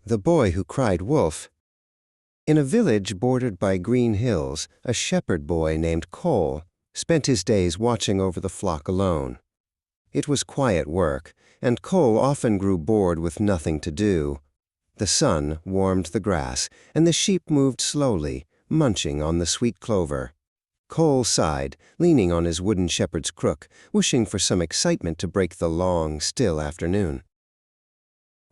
The Boy Who Cried Wolf. In a village bordered by green hills, a shepherd boy named Cole spent his days watching over the flock alone. It was quiet work, and Cole often grew bored with nothing to do. The sun warmed the grass, and the sheep moved slowly, munching on the sweet clover. Cole sighed, leaning on his wooden shepherd's crook, wishing for some excitement to break the long, still afternoon.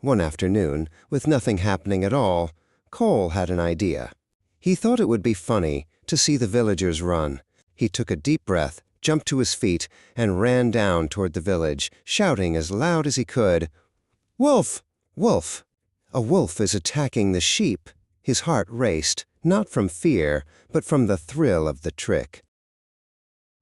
One afternoon, with nothing happening at all, Cole had an idea. He thought it would be funny to see the villagers run. He took a deep breath, jumped to his feet, and ran down toward the village, shouting as loud as he could, "Wolf! Wolf! A wolf is attacking the sheep!" His heart raced, not from fear, but from the thrill of the trick.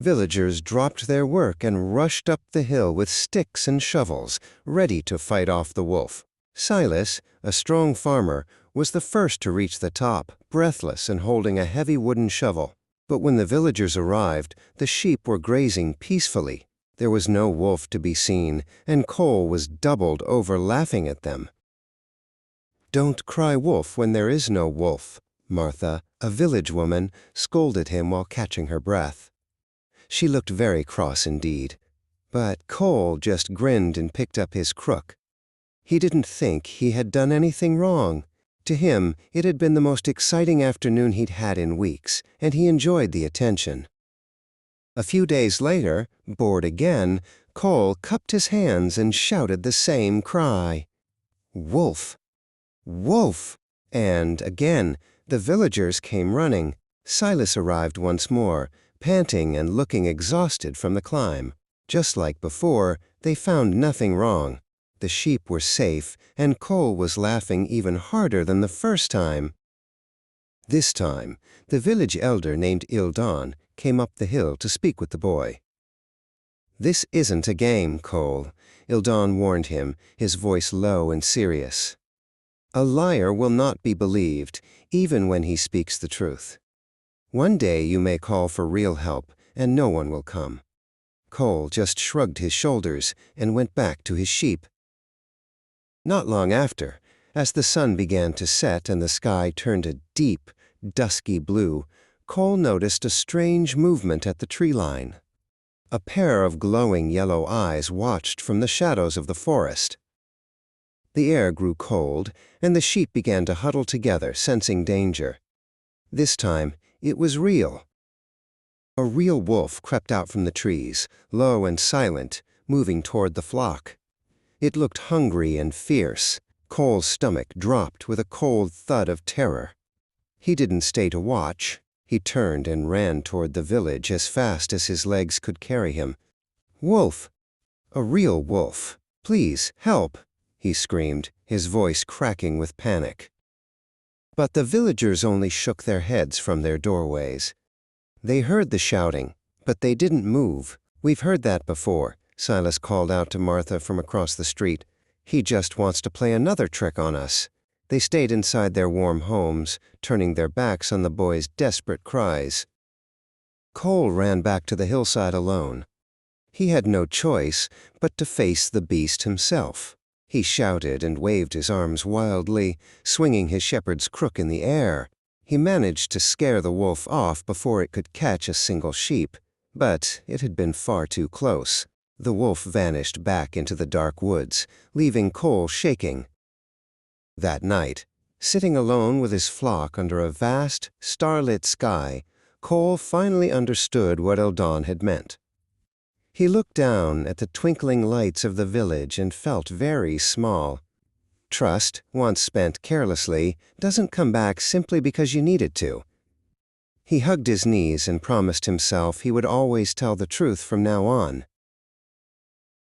Villagers dropped their work and rushed up the hill with sticks and shovels, ready to fight off the wolf. Silas, a strong farmer, was the first to reach the top, breathless and holding a heavy wooden shovel. But when the villagers arrived, the sheep were grazing peacefully. There was no wolf to be seen, and Cole was doubled over laughing at them. "Don't cry wolf when there is no wolf," Martha, a village woman, scolded him while catching her breath. She looked very cross indeed, but Cole just grinned and picked up his crook. He didn't think he had done anything wrong. To him, it had been the most exciting afternoon he'd had in weeks, and he enjoyed the attention. A few days later, bored again, Cole cupped his hands and shouted the same cry. "Wolf! Wolf!" And again, the villagers came running. Silas arrived once more, panting and looking exhausted from the climb. Just like before, they found nothing wrong. The sheep were safe, and Cole was laughing even harder than the first time. This time, the village elder named Ildon came up the hill to speak with the boy. "This isn't a game, Cole," Ildon warned him, his voice low and serious. "A liar will not be believed, even when he speaks the truth. One day you may call for real help, and no one will come." Cole just shrugged his shoulders and went back to his sheep. Not long after, as the sun began to set and the sky turned a deep, dusky blue, Cole noticed a strange movement at the tree line. A pair of glowing yellow eyes watched from the shadows of the forest. The air grew cold, and the sheep began to huddle together, sensing danger. This time, it was real. A real wolf crept out from the trees, low and silent, moving toward the flock. It looked hungry and fierce. Cole's stomach dropped with a cold thud of terror. He didn't stay to watch. He turned and ran toward the village as fast as his legs could carry him. "Wolf! A real wolf! Please, help!" he screamed, his voice cracking with panic. But the villagers only shook their heads from their doorways. They heard the shouting, but they didn't move. "We've heard that before," Silas called out to Martha from across the street. "He just wants to play another trick on us." They stayed inside their warm homes, turning their backs on the boy's desperate cries. Cole ran back to the hillside alone. He had no choice but to face the beast himself. He shouted and waved his arms wildly, swinging his shepherd's crook in the air. He managed to scare the wolf off before it could catch a single sheep, but it had been far too close. The wolf vanished back into the dark woods, leaving Cole shaking. That night, sitting alone with his flock under a vast, starlit sky, Cole finally understood what Ildon had meant. He looked down at the twinkling lights of the village and felt very small. Trust, once spent carelessly, doesn't come back simply because you need it to. He hugged his knees and promised himself he would always tell the truth from now on.